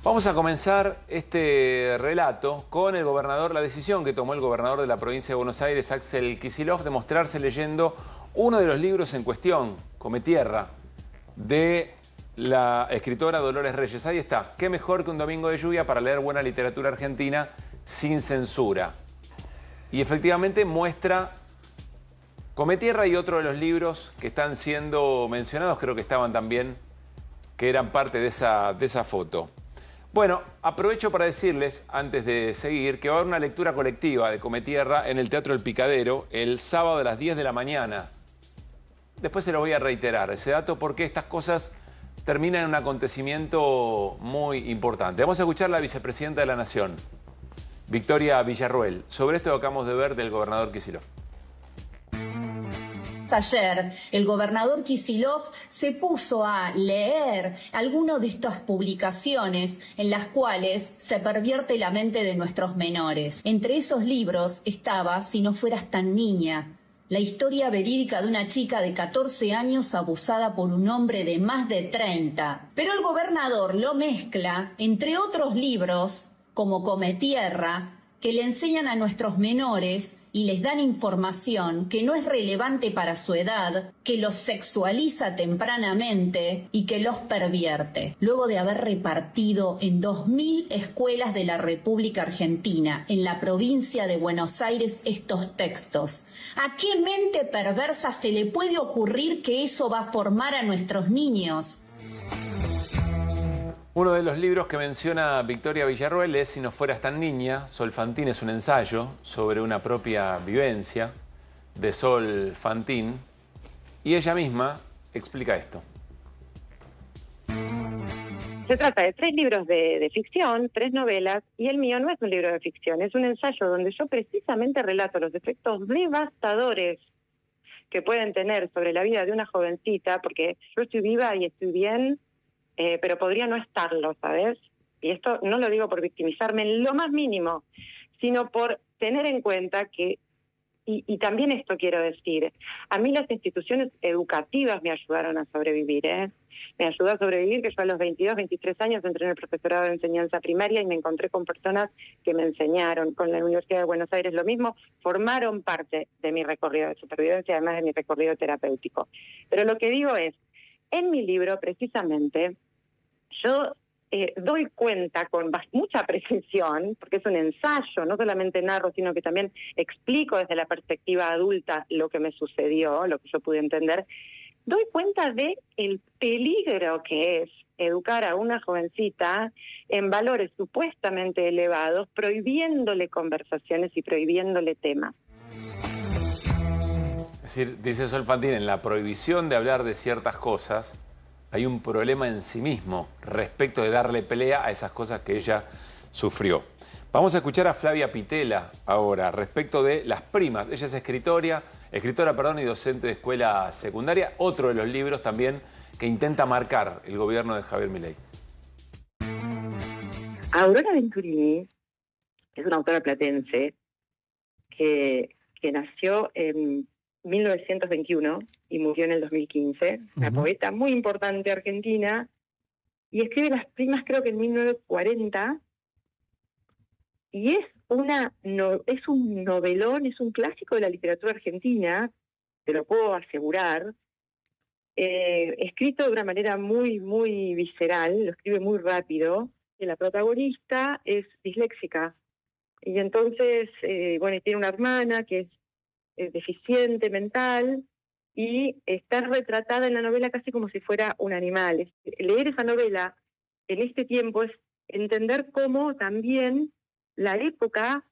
Vamos a comenzar este relato con el gobernador, la decisión que tomó el gobernador de la provincia de Buenos Aires, Axel Kicillof, de mostrarse leyendo uno de los libros en cuestión, Come Tierra, de la escritora Dolores Reyes. Ahí está, qué mejor que un domingo de lluvia para leer buena literatura argentina sin censura. Y efectivamente muestra Come Tierra y otro de los libros que están siendo mencionados, creo que estaban también, que eran parte de esa foto. Bueno, aprovecho para decirles, antes de seguir, que va a haber una lectura colectiva de Come Tierra en el Teatro El Picadero el sábado a las 10 de la mañana. Después se lo voy a reiterar, ese dato, porque estas cosas terminan en un acontecimiento muy importante. Vamos a escuchar a la vicepresidenta de la Nación, Victoria Villarroel, sobre esto que acabamos de ver del gobernador Kicillof. Ayer, el gobernador Kicillof se puso a leer algunas de estas publicaciones en las cuales se pervierte la mente de nuestros menores. Entre esos libros estaba Si no fueras tan niña, la historia verídica de una chica de 14 años abusada por un hombre de más de 30. Pero el gobernador lo mezcla, entre otros libros, como Come Tierra, que le enseñan a nuestros menores y les dan información que no es relevante para su edad, que los sexualiza tempranamente y que los pervierte. Luego de haber repartido en 2000 escuelas de la República Argentina, en la provincia de Buenos Aires, estos textos, ¿a qué mente perversa se le puede ocurrir que eso va a formar a nuestros niños? Uno de los libros que menciona Victoria Villarroel es Si no fueras tan niña. Sol Fantín es un ensayo sobre una propia vivencia de Sol Fantín y ella misma explica esto. Se trata de 3 libros de ficción, 3 novelas, y el mío no es un libro de ficción, es un ensayo donde yo precisamente relato los efectos devastadores que pueden tener sobre la vida de una jovencita, porque yo estoy viva y estoy bien, pero podría no estarlo, ¿sabes? Y esto no lo digo por victimizarme en lo más mínimo, sino por tener en cuenta que, y también esto quiero decir, a mí las instituciones educativas me ayudaron a sobrevivir, ¿eh? Me ayudó a sobrevivir que yo a los 22, 23 años entré en el profesorado de enseñanza primaria y me encontré con personas que me enseñaron, con la Universidad de Buenos Aires lo mismo, formaron parte de mi recorrido de supervivencia, además de mi recorrido terapéutico. Pero lo que digo es, en mi libro precisamente, yo doy cuenta con mucha precisión, porque es un ensayo, no solamente narro, sino que también explico desde la perspectiva adulta lo que me sucedió, lo que yo pude entender, doy cuenta de el peligro que es educar a una jovencita en valores supuestamente elevados, prohibiéndole conversaciones y prohibiéndole temas. Es decir, dice Sol Fantín, en la prohibición de hablar de ciertas cosas hay un problema en sí mismo respecto de darle pelea a esas cosas que ella sufrió. Vamos a escuchar a Flavia Pitela ahora respecto de Las Primas. Ella es escritora, y docente de escuela secundaria. Otro de los libros también que intenta marcar el gobierno de Javier Milei. Aurora Venturini es una autora platense que nació en 1921 y murió en el 2015, una poeta muy importante argentina, y escribe Las Primas creo que en 1940, y es un novelón, es un clásico de la literatura argentina, te lo puedo asegurar, escrito de una manera muy, muy visceral, lo escribe muy rápido, y la protagonista es disléxica, y entonces, tiene una hermana que es deficiente mental y está retratada en la novela casi como si fuera un animal. Leer esa novela en este tiempo es entender cómo también la época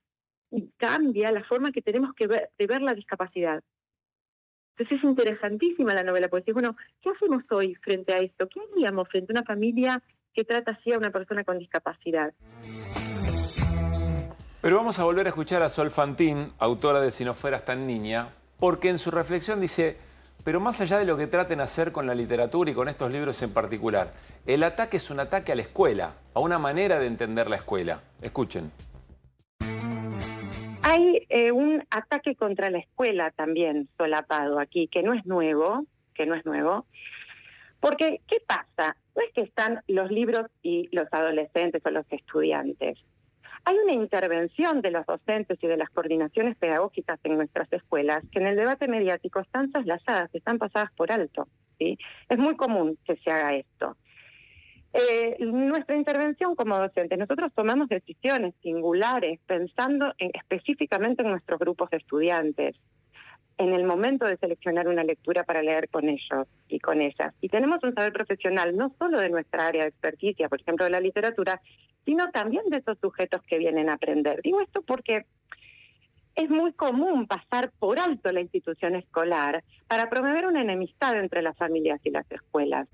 cambia la forma que tenemos de ver la discapacidad. Entonces es interesantísima la novela, porque bueno, ¿qué hacemos hoy frente a esto? ¿Qué haríamos frente a una familia que trata así a una persona con discapacidad? Pero vamos a volver a escuchar a Sol Fantín, autora de Si no fueras tan niña, porque en su reflexión dice, pero más allá de lo que traten de hacer con la literatura y con estos libros en particular, el ataque es un ataque a la escuela, a una manera de entender la escuela. Escuchen. Hay un ataque contra la escuela también solapado aquí, que no es nuevo, porque ¿qué pasa? no es que están los libros y los adolescentes o los estudiantes. Hay una intervención de los docentes y de las coordinaciones pedagógicas en nuestras escuelas que en el debate mediático están soslayadas, están pasadas por alto, ¿sí? Es muy común que se haga esto. Nuestra intervención como docentes, nosotros tomamos decisiones singulares pensando específicamente en nuestros grupos de estudiantes, en el momento de seleccionar una lectura para leer con ellos y con ellas. Y tenemos un saber profesional no solo de nuestra área de experticia, por ejemplo de la literatura, sino también de esos sujetos que vienen a aprender. Digo esto porque es muy común pasar por alto la institución escolar para promover una enemistad entre las familias y las escuelas.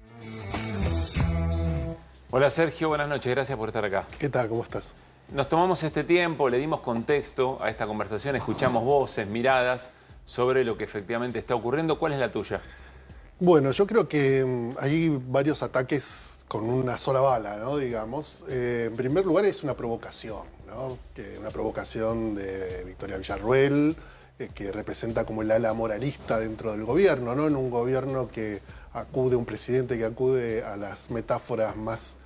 Hola Sergio, buenas noches, gracias por estar acá. ¿Qué tal? ¿Cómo estás? Nos tomamos este tiempo, le dimos contexto a esta conversación, escuchamos voces, miradas sobre lo que efectivamente está ocurriendo. ¿Cuál es la tuya? Bueno, yo creo que hay varios ataques con una sola bala, ¿no? Digamos. En primer lugar es una provocación, ¿no? Una provocación de Victoria Villarruel, que representa como el ala moralista dentro del gobierno, ¿no? En un gobierno que acude, un presidente que acude a las metáforas más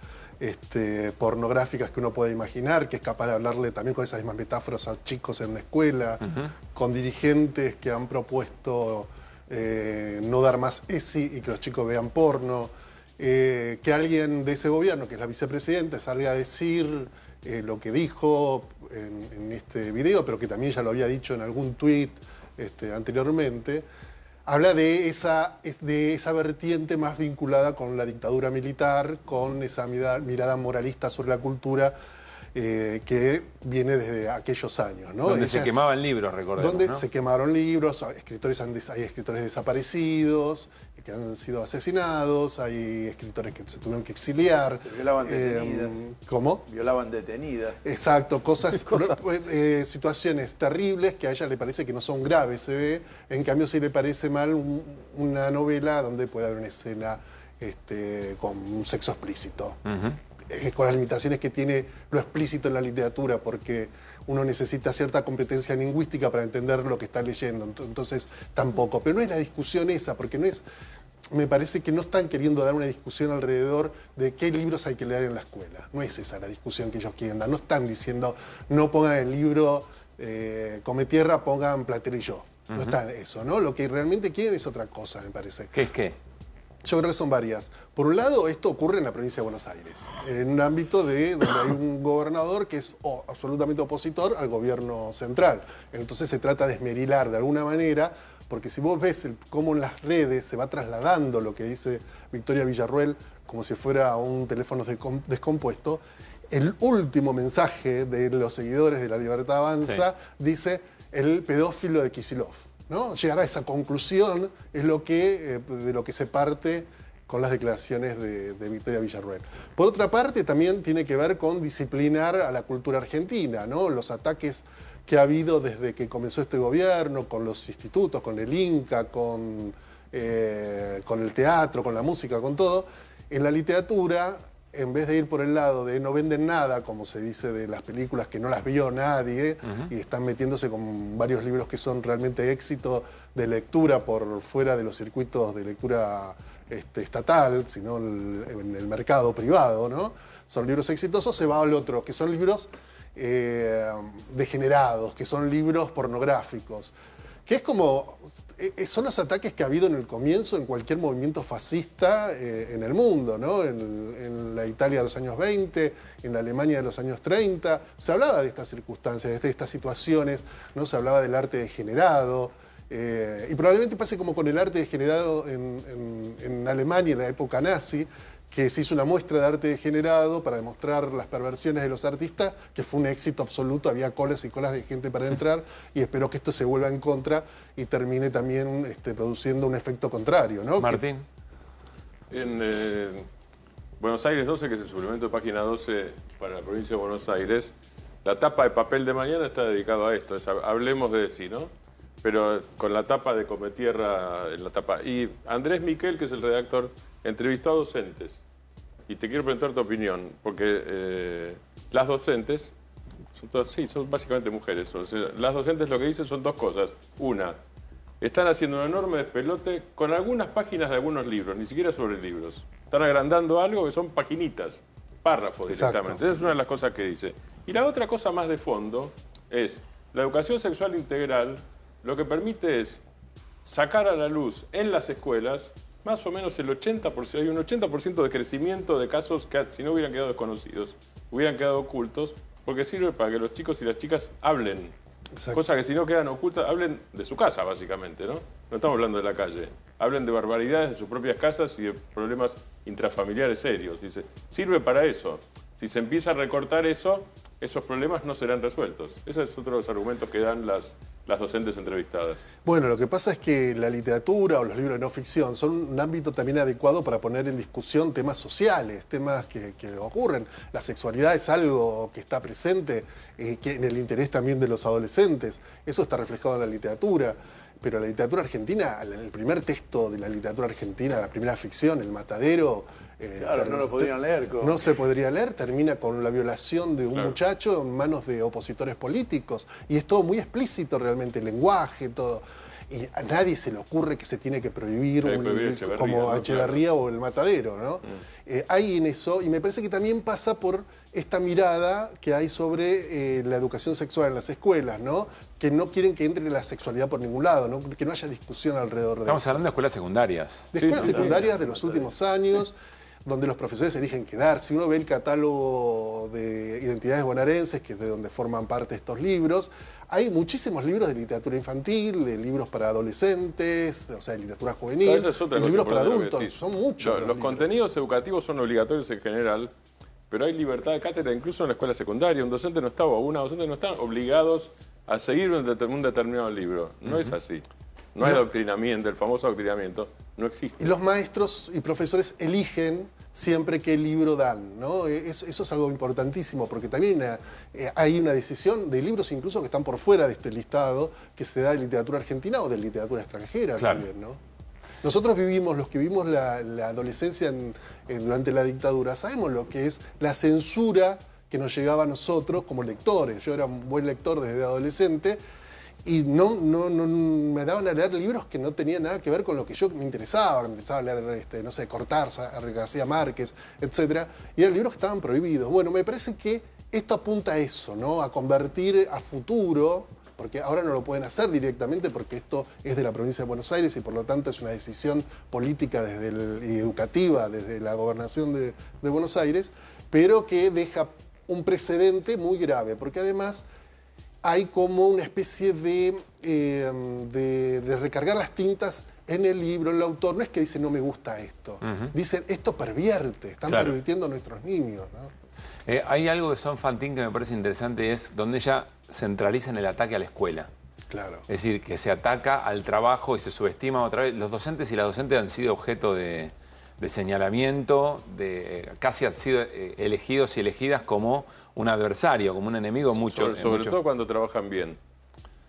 pornográficas que uno puede imaginar, que es capaz de hablarle también con esas mismas metáforas a chicos en la escuela, con dirigentes que han propuesto no dar más ESI y que los chicos vean porno, que alguien de ese gobierno, que es la vicepresidenta, salga a decir lo que dijo en este video, pero que también ya lo había dicho en algún tuit anteriormente. Habla de esa vertiente más vinculada con la dictadura militar, con esa mirada moralista sobre la cultura que viene desde aquellos años, ¿no? Donde se quemaban libros, recordemos, donde ¿no? se quemaron libros, hay escritores desaparecidos que han sido asesinados, hay escritores que se tuvieron que exiliar. Se violaban detenidas. ¿Cómo? Violaban detenidas. Exacto, situaciones terribles que a ella le parece que no son graves, se ve. En cambio, sí le parece mal una novela donde puede haber una escena con un sexo explícito. Con las limitaciones que tiene lo explícito en la literatura, porque uno necesita cierta competencia lingüística para entender lo que está leyendo, entonces tampoco. Pero no es la discusión esa, porque no es... Me parece que no están queriendo dar una discusión alrededor de qué libros hay que leer en la escuela. No es esa la discusión que ellos quieren dar. No están diciendo, no pongan el libro Come Tierra, pongan Platero y yo. No está eso, ¿no? Lo que realmente quieren es otra cosa, me parece. ¿Qué es qué? Yo creo que son varias. Por un lado, esto ocurre en la provincia de Buenos Aires, en un ámbito donde hay un gobernador que es absolutamente opositor al gobierno central. Entonces se trata de esmerilar de alguna manera, porque si vos ves cómo en las redes se va trasladando lo que dice Victoria Villarruel como si fuera un teléfono descompuesto, el último mensaje de los seguidores de La Libertad Avanza dice el pedófilo de Kicillof, ¿no? Llegar a esa conclusión es de lo que se parte con las declaraciones de Victoria Villarruel. Por otra parte, también tiene que ver con disciplinar a la cultura argentina, ¿no? Los ataques que ha habido desde que comenzó este gobierno, con los institutos, con el Inca, con el teatro, con la música, con todo. En la literatura, en vez de ir por el lado de no venden nada, como se dice de las películas que no las vio nadie, y están metiéndose con varios libros que son realmente éxito de lectura por fuera de los circuitos de lectura estatal, sino en el mercado privado, ¿no? Son libros exitosos, se va al otro, que son libros degenerados, que son libros pornográficos, que es como, son los ataques que ha habido en el comienzo en cualquier movimiento fascista en el mundo, ¿no? En la Italia de los años 20, en la Alemania de los años 30, se hablaba de estas circunstancias, de estas situaciones, ¿no? Se hablaba del arte degenerado, y probablemente pase como con el arte degenerado en Alemania en la época nazi, que se hizo una muestra de arte degenerado para demostrar las perversiones de los artistas, que fue un éxito absoluto, había colas y colas de gente para entrar, y espero que esto se vuelva en contra y termine también produciendo un efecto contrario, ¿no? Martín. En Buenos Aires 12, que es el suplemento de página 12 para la provincia de Buenos Aires, la tapa de Papel de Mañana está dedicado a esto, hablemos de sí, ¿no? Pero con la tapa de Come Tierra en la tapa. Y Andrés Miquel, que es el redactor, entrevistó a docentes. Y te quiero preguntar tu opinión, porque las docentes, son básicamente mujeres. O sea, las docentes lo que dicen son dos cosas. Una, están haciendo un enorme despelote con algunas páginas de algunos libros, ni siquiera sobre libros. Están agrandando algo que son paquinitas, párrafos directamente. Exacto. Esa es una de las cosas que dice. Y la otra cosa más de fondo es, la educación sexual integral lo que permite es sacar a la luz en las escuelas más o menos el 80%, hay un 80% de crecimiento de casos que si no hubieran quedado desconocidos, hubieran quedado ocultos, porque sirve para que los chicos y las chicas hablen. Exacto. Cosas que si no quedan ocultas, hablen de su casa básicamente, ¿no? No estamos hablando de la calle. Hablen de barbaridades de sus propias casas y de problemas intrafamiliares serios. Dice, sirve para eso. Si se empieza a recortar eso, esos problemas no serán resueltos. Ese es otro de los argumentos que dan las docentes entrevistadas. Bueno, lo que pasa es que la literatura o los libros de no ficción son un ámbito también adecuado para poner en discusión temas sociales, temas que ocurren. La sexualidad es algo que está presente que en el interés también de los adolescentes. Eso está reflejado en la literatura. Pero la literatura argentina, el primer texto de la literatura argentina, la primera ficción, El Matadero... Claro, no lo podrían leer. No se podría leer, termina con la violación de un muchacho en manos de opositores políticos. Y es todo muy explícito realmente, el lenguaje, todo. Y a nadie se le ocurre que se tiene que prohibir como a Echeverría o El Matadero, ¿no? Hay en eso, y me parece que también pasa por esta mirada que hay sobre la educación sexual en las escuelas, ¿no? Que no quieren que entre la sexualidad por ningún lado, ¿no? Que no haya discusión alrededor de eso. Estamos hablando de escuelas secundarias. De escuelas secundarias de los últimos años, donde los profesores eligen quedar. Si uno ve el catálogo de identidades bonaerenses, que es de donde forman parte estos libros, hay muchísimos libros de literatura infantil, de libros para adolescentes, o sea, de literatura juvenil, y libros para adultos. Son muchos. Los contenidos educativos son obligatorios en general, pero hay libertad de cátedra incluso en la escuela secundaria. Un docente no está o una docente no están obligados a seguir un determinado libro. No es así. No hay adoctrinamiento, el famoso adoctrinamiento no existe. Y los maestros y profesores eligen siempre qué libro dan, ¿no? Eso es algo importantísimo, porque también hay una decisión de libros incluso que están por fuera de este listado, que se da de literatura argentina o de literatura extranjera también, ¿no? Nosotros los que vivimos la adolescencia durante la dictadura, sabemos lo que es la censura que nos llegaba a nosotros como lectores. Yo era un buen lector desde adolescente, y no me daban a leer libros que no tenían nada que ver con lo que yo me interesaba. Me interesaba leer, no sé, Cortázar, García Márquez, etc. Y eran libros que estaban prohibidos. Bueno, me parece que esto apunta a eso, ¿no? A convertir a futuro, porque ahora no lo pueden hacer directamente porque esto es de la provincia de Buenos Aires y por lo tanto es una decisión política y educativa desde la gobernación de Buenos Aires, pero que deja un precedente muy grave, porque además hay como una especie de recargar las tintas en el libro, en el autor. No es que dice no me gusta esto, dicen esto pervierte, están pervirtiendo a nuestros niños, ¿no? Hay algo de Son Fantín que me parece interesante, es donde ella centraliza en el ataque a la escuela. Claro. Es decir, que se ataca al trabajo y se subestima otra vez. Los docentes y las docentes han sido objeto de señalamiento, casi han sido elegidos y elegidas como un adversario, como un enemigo. Sobre todo cuando trabajan bien,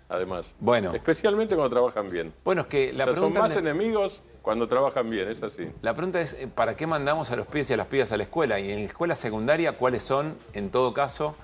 además. Bueno. Especialmente cuando trabajan bien. Bueno, es que la pregunta son más enemigos cuando trabajan bien, es así. La pregunta es, ¿para qué mandamos a los pibes y a las pibas a la escuela? Y en la escuela secundaria, ¿cuáles son, en todo caso,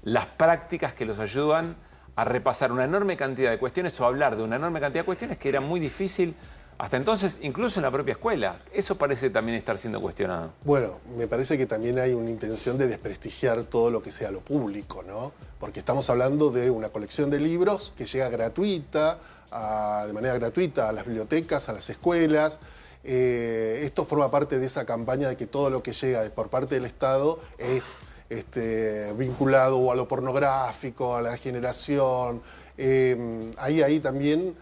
las prácticas que los ayudan a repasar una enorme cantidad de cuestiones o hablar de una enorme cantidad de cuestiones que era muy difícil hasta entonces, incluso en la propia escuela? Eso parece también estar siendo cuestionado. Bueno, me parece que también hay una intención de desprestigiar todo lo que sea lo público, ¿no? Porque estamos hablando de una colección de libros que llega de manera gratuita a las bibliotecas, a las escuelas. Esto forma parte de esa campaña de que todo lo que llega por parte del Estado es vinculado o a lo pornográfico, a la generación. Hay ahí también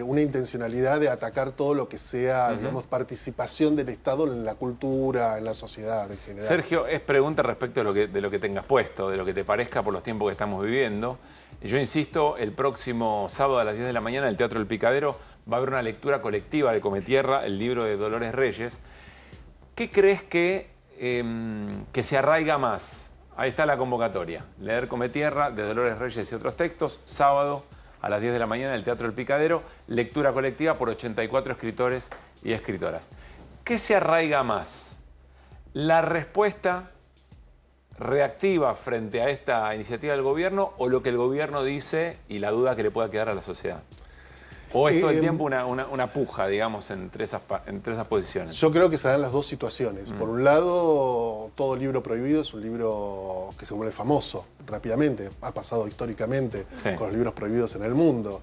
una intencionalidad de atacar todo lo que sea, digamos, participación del Estado en la cultura, en la sociedad en general. Sergio, es pregunta respecto de lo que tengas puesto, de lo que te parezca por los tiempos que estamos viviendo. Yo insisto, el próximo sábado a las 10 de la mañana en el Teatro El Picadero va a haber una lectura colectiva de Cometierra, el libro de Dolores Reyes. ¿Qué crees que se arraiga más? Ahí está la convocatoria. Leer Cometierra de Dolores Reyes y otros textos, sábado a las 10 de la mañana en el Teatro El Picadero, lectura colectiva por 84 escritores y escritoras. ¿Qué se arraiga más? ¿La respuesta reactiva frente a esta iniciativa del gobierno o lo que el gobierno dice y la duda que le pueda quedar a la sociedad? ¿O es todo el tiempo una puja, digamos, entre esas posiciones? Yo creo que se dan las dos situaciones. Por un lado, todo libro prohibido es un libro que se vuelve famoso rápidamente. Ha pasado históricamente con los libros prohibidos en el mundo.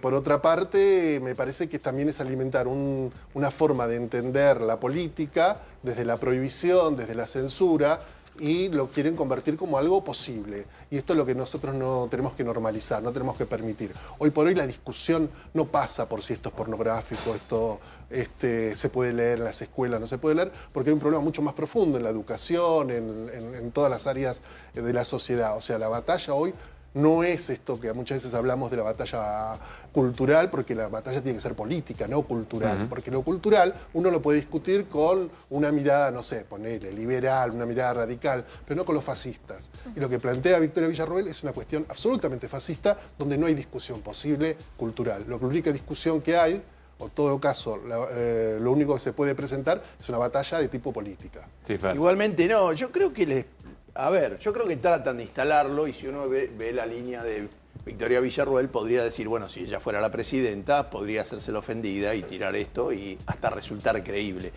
Por otra parte, me parece que también es alimentar una forma de entender la política desde la prohibición, desde la censura, y lo quieren convertir como algo posible. Y esto es lo que nosotros no tenemos que normalizar, no tenemos que permitir. Hoy por hoy la discusión no pasa por si esto es pornográfico, esto se puede leer en las escuelas, no se puede leer, porque hay un problema mucho más profundo en la educación, en todas las áreas de la sociedad. O sea, la batalla hoy no es esto que muchas veces hablamos de la batalla cultural, porque la batalla tiene que ser política, no cultural. Porque lo cultural uno lo puede discutir con una mirada, no sé, ponele, liberal, una mirada radical, pero no con los fascistas. Y lo que plantea Victoria Villarroel es una cuestión absolutamente fascista, donde no hay discusión posible cultural. La única discusión que hay, o en todo caso, lo único que se puede presentar es una batalla de tipo política. Sí, Fer. Igualmente no, yo creo que yo creo que tratan de instalarlo, y si uno ve la línea de Victoria Villarroel, podría decir, bueno, si ella fuera la presidenta, podría hacerse la ofendida y tirar esto y hasta resultar creíble.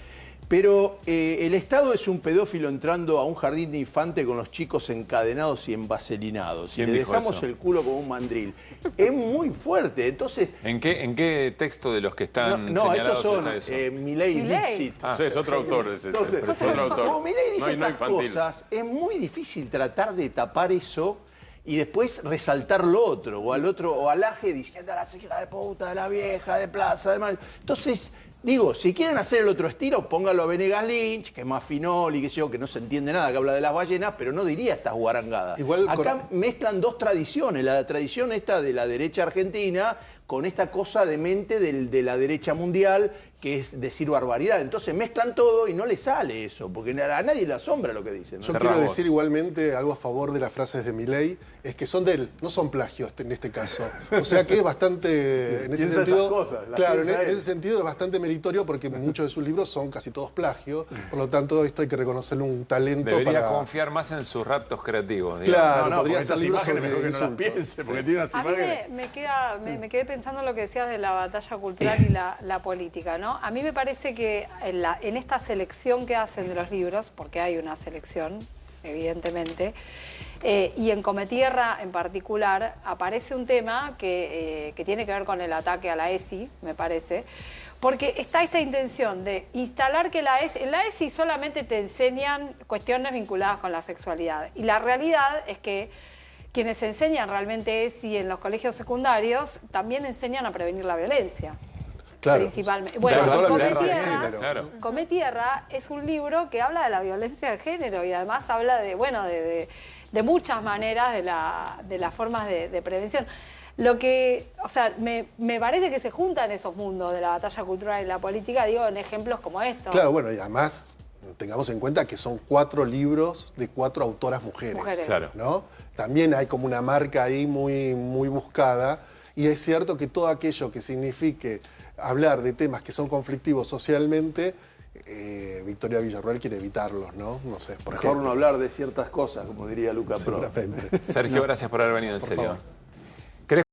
Pero el Estado es un pedófilo entrando a un jardín de infante con los chicos encadenados y envaselinados. Y le dejamos eso? El culo como un mandril. Es muy fuerte. Entonces, ¿En qué texto de los que están no, señalados estos son está eso? Milei y Dixit. Sí, es otro autor ese. Entonces, Es otro autor. como Milei dice No estas infantil. cosas, es muy difícil tratar de tapar eso y después resaltar lo otro, o al otro, o al aje diciendo a la hija de puta, de la vieja, de plaza, de mal. Entonces, digo, si quieren hacer el otro estilo, póngalo a Venegas Lynch, que es más finol y qué sé yo, que no se entiende nada, que habla de las ballenas, pero no diría estas guarangadas. Igual acá mezclan dos tradiciones, la tradición esta de la derecha argentina con esta cosa demente de la derecha mundial, que es decir barbaridad. Entonces mezclan todo y no le sale eso, porque a nadie le asombra lo que dicen, ¿no? Yo quiero decir igualmente algo a favor de las frases de Milei, es que son de él, no son plagios en este caso. O sea que es bastante, en ese Piensa sentido, esas cosas, las claro, piensa en él. ese sentido es bastante meritorio, porque muchos de sus libros son casi todos plagios, por lo tanto esto hay que reconocerle un talento Debería para... confiar más en sus raptos creativos, digamos. Claro, No, podría porque ser estas libros imágenes sobre mejor que no las insultos. piense, porque tiene unas A mí imágenes. me quedé pensando en lo que decías de la batalla cultural y la política, ¿no? A mí me parece que en esta selección que hacen de los libros, porque hay una selección, evidentemente, y en Cometierra en particular, aparece un tema que tiene que ver con el ataque a la ESI, me parece, porque está esta intención de instalar que en la ESI solamente te enseñan cuestiones vinculadas con la sexualidad. Y la realidad es que quienes enseñan realmente ESI en los colegios secundarios también enseñan a prevenir la violencia. Claro. Principalmente. Sobre Bueno, todo la Come violencia de Tierra, género. Claro. Come Tierra es un libro que habla de la violencia de género y además habla de, bueno, de muchas maneras de las formas de prevención. Lo que, o sea, me parece que se juntan esos mundos de la batalla cultural y la política, digo, en ejemplos como estos. Claro, bueno, y además tengamos en cuenta que son 4 libros de 4 autoras mujeres. Claro. ¿No? También hay como una marca ahí muy, muy buscada, y es cierto que todo aquello que signifique hablar de temas que son conflictivos socialmente, Victoria Villarroel quiere evitarlos, ¿no? No sé, por Mejor ejemplo. no hablar de ciertas cosas, como diría Luca Pro. Seguramente. Sergio, gracias por haber venido, en Por serio. favor.